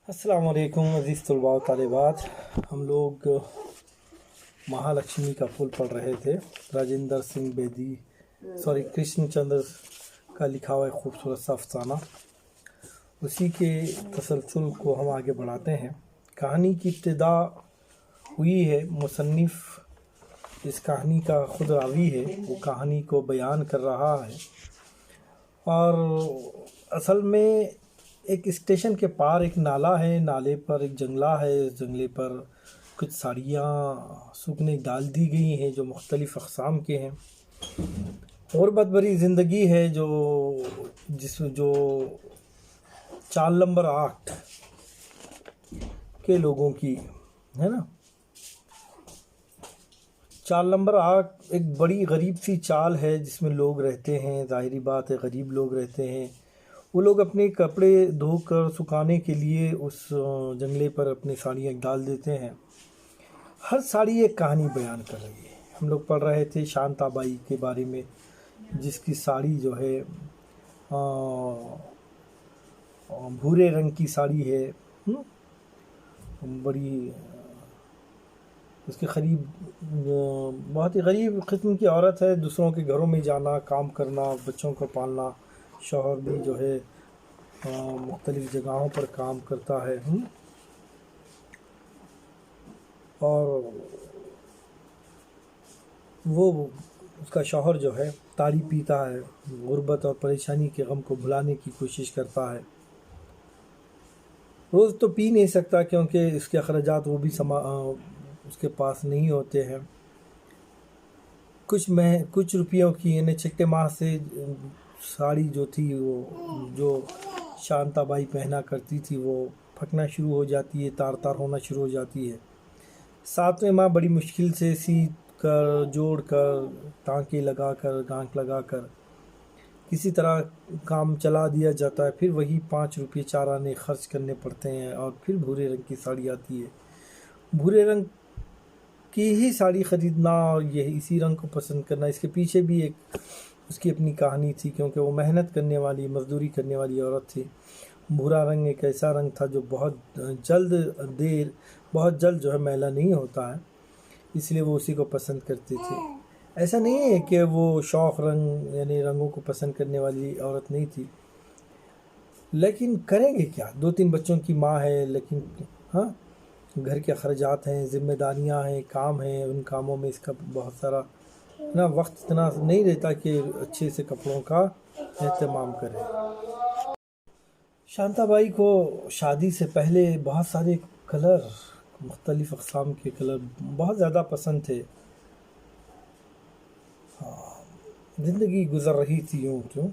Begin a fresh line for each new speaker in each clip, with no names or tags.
السلام علیکم عزیز طلباء و طالبات. ہم لوگ مہالکشمی کا پھول پڑھ رہے تھے. راجندر سنگھ بیدی کرشن چندر کا لکھا ہوا ایک خوبصورت سا افسانہ. اسی کے تسلسل کو ہم آگے بڑھاتے ہیں. کہانی کی ابتدا ہوئی ہے. مصنف اس کہانی کا خود راوی ہے. وہ کہانی کو بیان کر رہا ہے اور اصل میں ایک اسٹیشن کے پار ایک نالہ ہے. نالے پر ایک جنگلہ ہے. اس جنگلے پر کچھ ساڑیاں سوکھنے ڈال دی گئی ہیں جو مختلف اقسام کے ہیں. غربت بھری زندگی ہے جو 4 نمبر 8 کے لوگوں کی ہے نا. 4 نمبر 8 ایک بڑی غریب سی چال ہے جس میں لوگ رہتے ہیں. ظاہری بات ہے غریب لوگ رہتے ہیں. وہ لوگ اپنے کپڑے دھو کر سکھانے کے لیے اس جنگلے پر اپنی ساڑیاں ڈال دیتے ہیں. ہر ساڑی ایک کہانی بیان کر رہی ہے. ہم لوگ پڑھ رہے تھے شانتا بائی کے بارے میں جس کی ساڑی جو ہے بھورے رنگ کی ساڑی ہے. بڑی اس کے بہت ہی غریب قسم کی عورت ہے. دوسروں کے گھروں میں جانا, کام کرنا, بچوں کو پالنا. شوہر بھی جو ہے مختلف جگہوں پر کام کرتا ہے اور وہ اس کا شوہر جو ہے تاڑی پیتا ہے. غربت اور پریشانی کے غم کو بھلانے کی کوشش کرتا ہے. روز تو پی نہیں سکتا کیونکہ اس کے اخراجات وہ بھی اس کے پاس نہیں ہوتے ہیں. کچھ روپیوں کی یعنی چھٹے ماہ سے ساڑی جو تھی وہ جو شانتا بائی پہنا کرتی تھی وہ پھٹنا شروع ہو جاتی ہے, تار ہونا شروع ہو جاتی ہے. 7ویں ماہ بڑی مشکل سے سی کر, جوڑ کر, ٹانکے لگا کر, گانٹھ لگا کر کسی طرح کام چلا دیا جاتا ہے. پھر وہی 5 روپے 4 آنے خرچ کرنے پڑتے ہیں اور پھر بھورے رنگ کی ساڑی آتی ہے. بھورے رنگ کی ہی ساڑی خریدنا اور اسی رنگ کو پسند کرنا, اس کے پیچھے بھی ایک اس کی اپنی کہانی تھی کیونکہ وہ محنت کرنے والی, مزدوری کرنے والی عورت تھی. بھورا رنگ ایک ایسا رنگ تھا جو بہت جلد جو ہے میلا نہیں ہوتا ہے, اس لیے وہ اسی کو پسند کرتی تھی. ایسا نہیں ہے کہ وہ شوق رنگ یعنی رنگوں کو پسند کرنے والی عورت نہیں تھی, لیکن کریں گے کیا. 2-3 بچوں کی ماں ہے, لیکن گھر کے اخراجات ہیں, ذمہ داریاں ہیں, کام ہیں. ان کاموں میں اس کا بہت سارا وقت اتنا نہیں رہتا کہ اچھے سے کپڑوں کا اہتمام کرے. شانتا بائی کو شادی سے پہلے بہت سارے کلر, مختلف اقسام کے کلر بہت زیادہ پسند تھے. زندگی گزر رہی تھی یوں کیوں.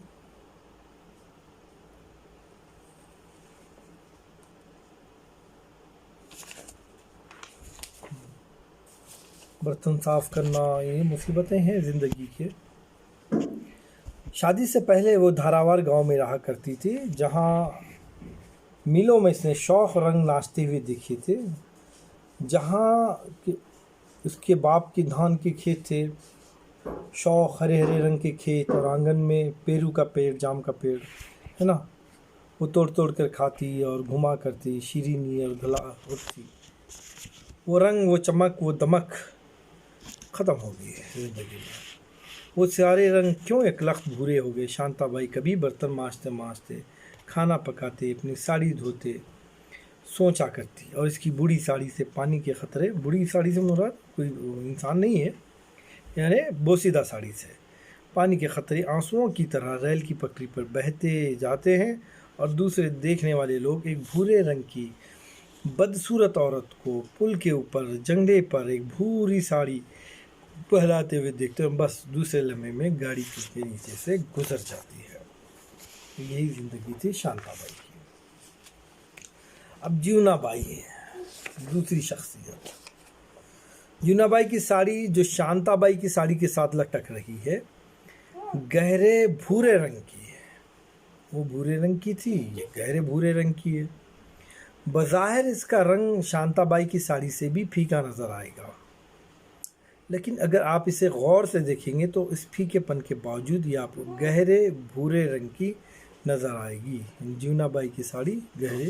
برتن صاف کرنا یہ مصیبتیں ہیں زندگی کے. شادی سے پہلے وہ دھاراوار گاؤں میں رہا کرتی تھی جہاں میلوں میں اس نے شوق رنگ ناچتے ہوئے دیکھے تھے. جہاں اس کے باپ کے دھان کے کھیت تھے, شوق ہرے رنگ کے کھیت, اور آنگن میں پیرو کا پیڑ, جام کا پیڑ ہے نا, وہ توڑ کر کھاتی اور گھما کرتی. شیرینی اور گلا اٹھتی. وہ رنگ, وہ چمک, وہ دمک ختم ہو گئی ہے زندگی میں. وہ سارے رنگ کیوں ایک لخت بھورے ہو گئے. شانتا بائی کبھی برتن مانجتے, کھانا پکاتے, اپنی ساڑی دھوتے سوچا کرتی. اور اس کی بوڑھی ساڑی سے پانی کے قطرے, بوڑھی ساڑی سے مراد کوئی انسان نہیں ہے, یعنی بوسیدہ ساڑی سے پانی کے قطرے آنسوؤں کی طرح ریل کی پٹری پر بہتے جاتے ہیں. اور دوسرے دیکھنے والے لوگ ایک بھورے رنگ کی بدصورت عورت کو پل کے اوپر جنگلے پر ایک بھوری ساڑی پہلاتے ہوئے دیکھتے ہیں. بس دوسرے لمحے میں گاڑی کے نیچے سے گزر جاتی ہے. یہی زندگی تھی شانتا بائی کی. اب جیونا بائی ہے دوسری شخصیت. جیونا بائی کی ساڑی جو شانتا بائی کی ساڑی کے ساتھ لٹک رہی ہے گہرے بھورے رنگ کی ہے. وہ بھورے رنگ کی تھی, یہ گہرے بھورے رنگ کی ہے. بظاہر اس کا رنگ شانتا بائی کی ساڑی سے بھی پھیکا نظر آئے گا, لیکن اگر آپ اسے غور سے دیکھیں گے تو اس پھیکے پن کے باوجود یہ آپ کو گہرے بھورے رنگ کی نظر آئے گی. جیونا بائی کی ساڑی گہرے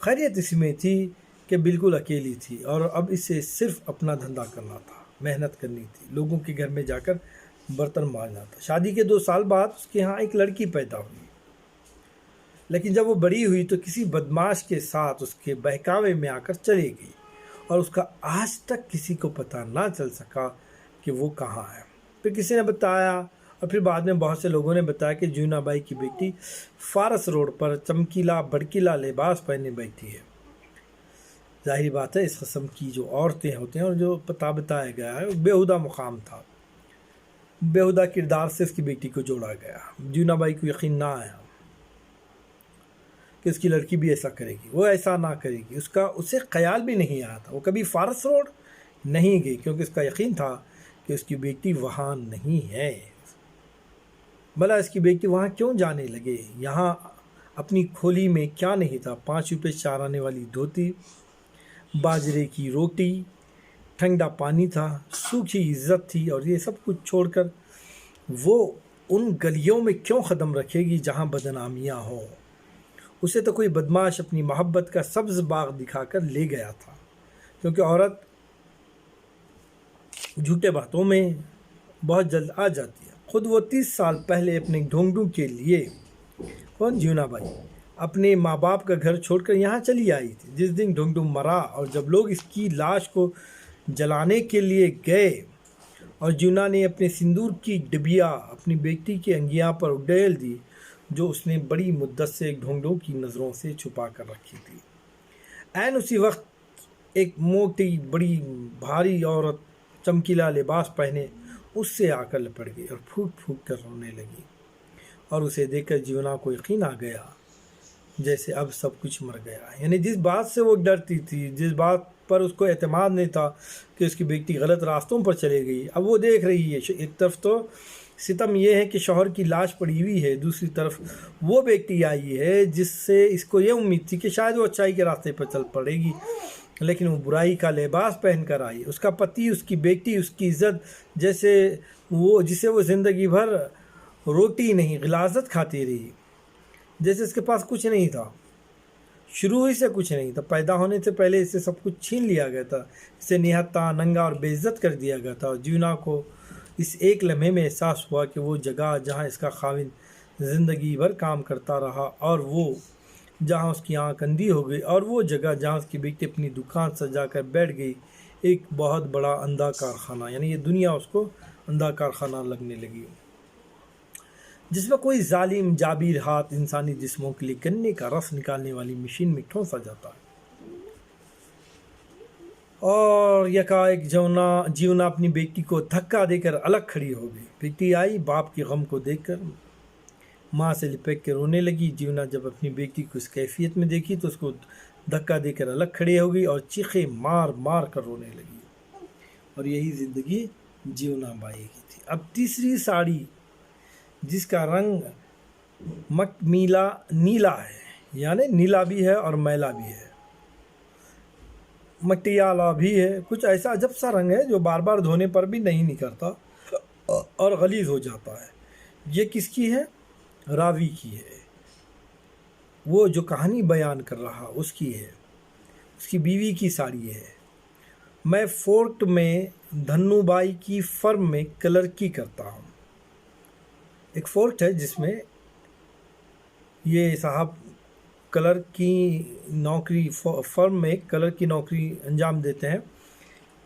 خیریت اس میں تھی کہ بالکل اکیلی تھی اور اب اسے صرف اپنا دھندا کرنا تھا، محنت کرنی تھی، لوگوں کے گھر میں جا کر برتن مانجنا تھا۔ شادی کے 2 سال بعد اس کے ہاں ایک لڑکی پیدا ہوئی، لیکن جب وہ بڑی ہوئی تو کسی بدماش کے ساتھ اس کے بہکاوے میں آ کر چلی گئی اور اس کا آج تک کسی کو پتہ نہ چل سکا کہ وہ کہاں ہے۔ پھر کسی نے بتایا اور پھر بعد میں بہت سے لوگوں نے بتایا کہ جیونا بائی کی بیٹی فارس روڈ پر چمکیلا بھڑکیلا لباس پہنے بیٹھی ہے۔ ظاہری بات ہے اس قسم کی جو عورتیں ہوتے ہیں اور جو پتہ بتایا گیا ہے بےہودہ مقام تھا، بےہودہ کردار سے اس کی بیٹی کو جوڑا گیا۔ جیونا بائی کو یقین نہ آیا کہ اس کی لڑکی بھی ایسا کرے گی، وہ ایسا نہ کرے گی، اسے خیال بھی نہیں آیا تھا، وہ کبھی فارس روڈ نہیں گئی کیونکہ اس کا یقین تھا کہ اس کی بیٹی وہاں نہیں ہے۔ بھلا اس کی بیٹی وہاں کیوں جانے لگے؟ یہاں اپنی کھولی میں کیا نہیں تھا؟ 5 روپے 4 آنے والی دھوتی، باجرے کی روٹی، ٹھنڈا پانی تھا، سوکھی عزت تھی، اور یہ سب کچھ چھوڑ کر وہ ان گلیوں میں کیوں قدم رکھے گی جہاں بدنامیاں ہوں؟ اسے تو کوئی بدماش اپنی محبت کا سبز باغ دکھا کر لے گیا تھا، کیونکہ عورت جھوٹے باتوں میں بہت جلد آ جاتی ہے۔ خود وہ 30 سال پہلے اپنے ڈھونڈوں کے لیے جیونا بائی اپنے ماں باپ کا گھر چھوڑ کر یہاں چلی آئی تھی۔ جس دن ڈھونڈوں مرا اور جب لوگ اس کی لاش کو جلانے کے لیے گئے اور جیونا نے اپنے سندور کی ڈبیا اپنی بیٹی کی انگیاں پر اڈیل دی جو اس نے بڑی مدت سے ڈھونڈوں کی نظروں سے چھپا کر رکھی تھی، عین اسی وقت ایک موٹی بڑی بھاری عورت چمکیلا لباس پہنے اس سے آ کر لپٹ گئی اور پھوٹ پھوٹ کر رونے لگی، اور اسے دیکھ کر جیونا کو یقین آ گیا جیسے اب سب کچھ مر گیا۔ یعنی جس بات سے وہ ڈرتی تھی، جس بات پر اس کو اعتماد نہیں تھا کہ اس کی بیٹی غلط راستوں پر چلے گئی، اب وہ دیکھ رہی ہے۔ ایک طرف تو ستم یہ ہے کہ شوہر کی لاش پڑی ہوئی ہے، دوسری طرف وہ بیٹی آئی ہے جس سے اس کو یہ امید تھی کہ شاید وہ اچائی کے راستے پر چل پڑے گی، لیکن وہ برائی کا لباس پہن کر آئی۔ اس کا پتی، اس کی بیٹی، اس کی عزت جسے وہ زندگی بھر روٹی نہیں غلاظت کھاتی رہی، جیسے اس کے پاس کچھ نہیں تھا، شروع ہی سے کچھ نہیں تھا، پیدا ہونے سے پہلے اسے سب کچھ چھین لیا گیا تھا، اسے نہتا ننگا اور بے عزت کر دیا گیا تھا۔ اور جیونا کو اس ایک لمحے میں احساس ہوا کہ وہ جگہ جہاں اس کا خاوند زندگی بھر کام کرتا رہا اور وہ جہاں اس کی آنکھ اندھی ہو گئی، اور وہ جگہ جہاں اس کی بیٹی اپنی دکان سجا کر بیٹھ گئی، ایک بہت بڑا اندھا کارخانہ، یعنی یہ دنیا اس کو اندھا کارخانہ لگنے لگی، جس میں کوئی ظالم جابر ہاتھ انسانی جسموں کے لیے گنے کا رس نکالنے والی مشین میں ٹھونسا جاتا ہے۔ اور یکایک جیونا اپنی بیٹی کو دھکا دے کر الگ کھڑی ہو گئی۔ بیٹی آئی، باپ کے غم کو دیکھ کر ماں سے لپٹ کے رونے لگی۔ جیونا جب اپنی بیٹی کو اس کیفیت میں دیکھی تو اس کو دھکا دے کر الگ کھڑی ہو گئی اور چیخیں مار مار کر رونے لگی۔ اور یہی زندگی جیونا بائی کی تھی۔ اب تیسری ساڑی جس کا رنگ مکمیلا نیلا ہے، یعنی نیلا بھی ہے اور میلا بھی ہے، مٹیالا بھی ہے، کچھ ایسا عجب سا رنگ ہے جو بار بار دھونے پر بھی نہیں نکلتا اور غلیظ ہو جاتا ہے۔ یہ کس کی ہے؟ راوی کی ہے، وہ جو کہانی بیان کر رہا اس کی ہے، اس کی بیوی کی ساڑی ہے۔ میں فورٹ میں دھنو بائی کی فرم میں کلرکی کرتا ہوں۔ ایک فورٹ ہے جس میں یہ صاحب کلر کی نوکری، فرم میں کلر کی نوکری انجام دیتے ہیں،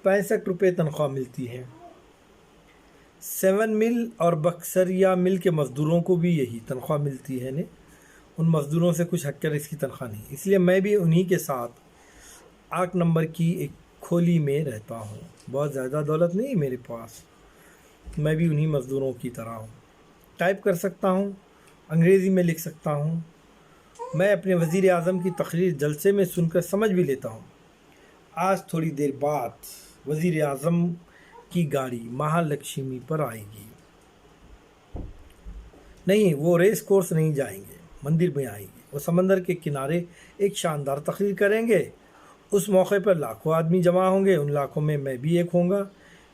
65 روپے تنخواہ ملتی ہے۔ 7 مل اور بکسریا مل کے مزدوروں کو بھی یہی تنخواہ ملتی ہے، ان مزدوروں سے کچھ ہٹ کر اس کی تنخواہ نہیں، اس لیے میں بھی انہی کے ساتھ 8 نمبر کی ایک کھولی میں رہتا ہوں۔ بہت زیادہ دولت نہیں میرے پاس، میں بھی انہی مزدوروں کی طرح ہوں، ٹائپ کر سکتا ہوں، انگریزی میں لکھ سکتا ہوں، میں اپنے وزیر اعظم کی تقریر جلسے میں سن کر سمجھ بھی لیتا ہوں۔ آج تھوڑی دیر بعد وزیر اعظم کی گاڑی مہالکشمی پر آئے گی۔ نہیں، وہ ریس کورس نہیں جائیں گے، مندر میں آئیں گے، وہ سمندر کے کنارے ایک شاندار تقریر کریں گے۔ اس موقع پر لاکھوں آدمی جمع ہوں گے، ان لاکھوں میں میں بھی ایک ہوں گا۔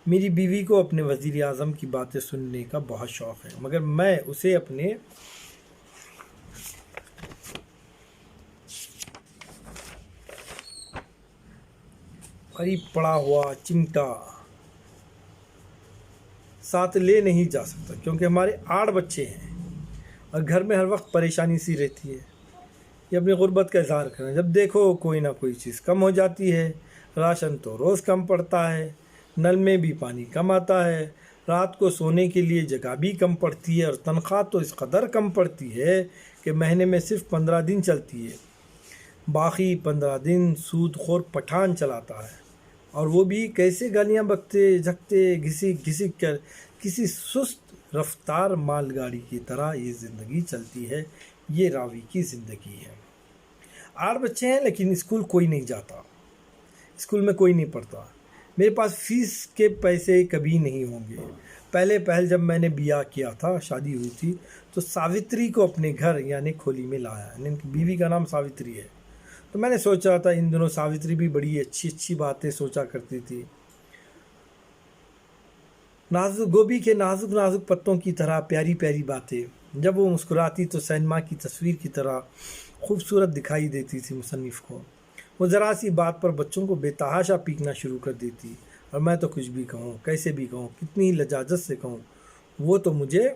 میری بیوی کو اپنے وزیر اعظم کی باتیں سننے کا بہت شوق ہے، مگر میں اسے اپنے قریب پڑا ہوا چمٹا ساتھ لے نہیں جا سکتا، کیونکہ ہمارے 8 بچے ہیں اور گھر میں ہر وقت پریشانی سی رہتی ہے۔ یہ اپنی غربت کا اظہار کریں، جب دیکھو کوئی نہ کوئی چیز کم ہو جاتی ہے، راشن تو روز کم پڑتا ہے، نل میں بھی پانی کم آتا ہے، رات کو سونے کے لیے جگہ بھی کم پڑتی ہے، اور تنخواہ تو اس قدر کم پڑتی ہے کہ مہینے میں صرف 15 دن چلتی ہے، باقی 15 دن سود خور پٹھان چلاتا ہے، اور وہ بھی کیسے گالیاں بکتے جھکتے گھسک کر کسی سست رفتار مال گاڑی کی طرح یہ زندگی چلتی ہے۔ یہ راوی کی زندگی ہے۔ 8 بچے ہیں لیکن اسکول کوئی نہیں جاتا، اسکول میں کوئی نہیں پڑھتا، میرے پاس فیس کے پیسے کبھی نہیں ہوں گے۔ پہل جب میں نے بیاہ کیا تھا، شادی ہوئی تھی، تو ساوتری کو اپنے گھر یعنی کھولی میں لایا، یعنی ان کی بیوی کا نام ساوتری ہے۔ تو میں نے سوچا تھا، ان دنوں ساوتری بھی بڑی اچھی باتیں سوچا کرتی تھی، نازک گوبھی کے نازک پتوں کی طرح پیاری پیاری باتیں۔ جب وہ مسکراتی تو سینما کی تصویر کی طرح خوبصورت دکھائی دیتی تھی مصنف کو۔ وہ ذرا سی بات پر بچوں کو بے تحاشا پیٹنا شروع کر دیتی، اور میں تو کچھ بھی کہوں، کیسے بھی کہوں، کتنی لجاجت سے کہوں، وہ تو مجھے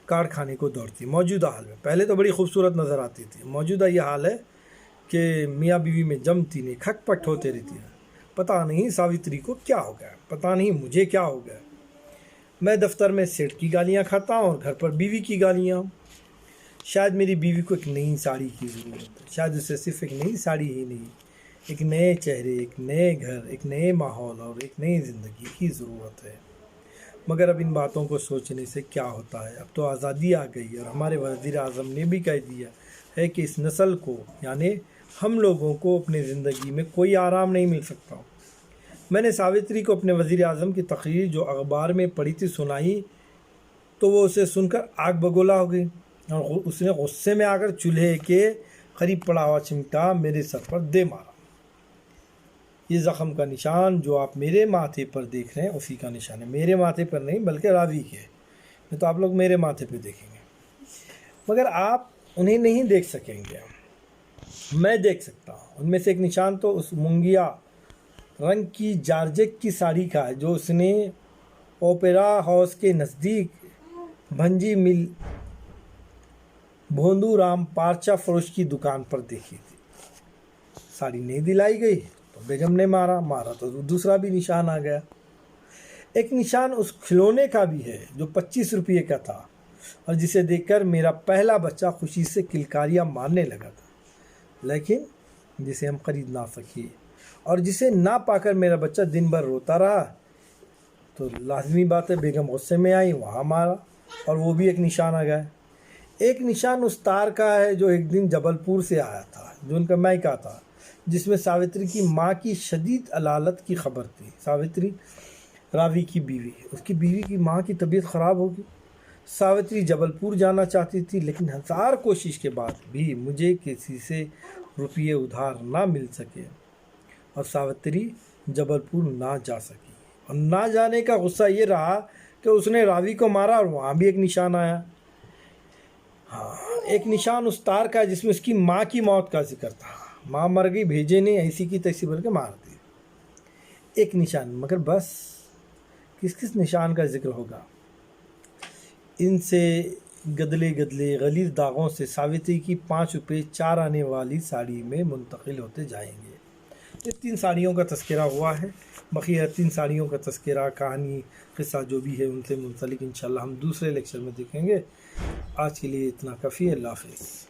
کاٹ کھانے کو دوڑتی۔ موجودہ حال میں پہلے تو بڑی خوبصورت نظر آتی تھی، موجودہ یہ حال ہے کہ میاں بیوی میں جمتی نہیں، کھٹ پٹ ہوتے رہتی ہے۔ پتہ نہیں ساوتری کو کیا ہو گیا، پتہ نہیں مجھے کیا ہو گیا۔ میں دفتر میں سیٹ کی گالیاں کھاتا ہوں اور گھر پر بیوی کی گالیاں۔ شاید میری بیوی کو ایک نئی ساڑی کی ضرورت ہے، شاید اسے صرف ایک نئی ساڑی ہی نہیں، ایک نئے چہرے، ایک نئے گھر، ایک نئے ماحول اور ایک نئی زندگی کی ضرورت ہے۔ مگر اب ان باتوں کو سوچنے سے کیا ہوتا ہے؟ اب تو آزادی آ گئی، اور ہمارے وزیر اعظم نے بھی کہہ دیا ہے کہ اس نسل کو، یعنی ہم لوگوں کو، اپنی زندگی میں کوئی آرام نہیں مل سکتا۔ میں نے ساوتری کو اپنے وزیر اعظم کی تقریر جو اخبار میں پڑھی تھی سنائی، تو وہ اسے سن کر آگ بگولا ہو گئی، اور اس نے غصے میں آ کر چولہے کے قریب پڑا ہوا چمٹا میرے سر پر دے مارا۔ یہ زخم کا نشان جو آپ میرے ماتھے پر دیکھ رہے ہیں اسی کا نشان ہے، میرے ماتھے پر نہیں بلکہ راوی کے، نہیں تو آپ لوگ میرے ماتھے پہ دیکھیں گے، مگر آپ انہیں نہیں دیکھ سکیں گے، میں دیکھ سکتا ہوں۔ ان میں سے ایک نشان تو اس مونگیا رنگ کی جارجیٹ کی ساڑی کا ہے جو اس نے اوپیرا ہاؤس کے نزدیک بھنجی مل بھوندو رام پارچہ فروش کی دکان پر دیکھی تھی۔ ساڑی نہیں دلائی گئی تو بیگم نے مارا تو دوسرا بھی نشان آ گیا۔ ایک نشان اس کھلونے کا بھی ہے جو 25 روپے کا تھا، اور جسے دیکھ کر میرا پہلا بچہ خوشی سے کلکاریاں مارنے لگا تھا، لیکن جسے ہم خرید نہ سکے، اور جسے نہ پا کر میرا بچہ دن بھر روتا رہا، تو لازمی بات ہے بیگم غصے میں آئی، وہاں مارا، اور وہ بھی ایک نشان آ گیا۔ ایک نشان اس تار کا ہے جو ایک دن جبل پور سے آیا تھا، جو ان کا مائکا تھا، جس میں ساوتری کی ماں کی شدید علالت کی خبر تھی۔ ساوتری راوی کی بیوی، اس کی بیوی کی ماں کی طبیعت خراب ہوگی۔ ساوتری جبل پور جانا چاہتی تھی، لیکن 1000 کوشش کے بعد بھی مجھے کسی سے روپیے ادھار نہ مل سکے، اور ساوتری جبل پور نہ جا سکی، اور نہ جانے کا غصہ یہ رہا کہ اس نے راوی کو مارا، اور وہاں بھی ایک نشان آیا۔ ہاں، ایک نشان اس تار کا ہے جس میں اس کی ماں کی موت کا ذکر تھا، ماں مر گئی، بھیجے نہیں ایسی کی تیسی بلکہ مار دی۔ ایک نشان، مگر بس کس نشان کا ذکر ہوگا؟ ان سے گدلے غلیظ داغوں سے ساوتری کی 5 روپے 4 آنے والی ساڑی میں منتقل ہوتے جائیں گے۔ یہ 3 ساڑیوں کا تذکرہ ہوا ہے، بقیہ 3 ساڑیوں کا تذکرہ، کہانی، قصہ جو بھی ہے ان سے منسلک انشاءاللہ ہم دوسرے لیکچر میں دیکھیں گے۔ آج کے لیے اتنا کافی ہے، اللہ حافظ۔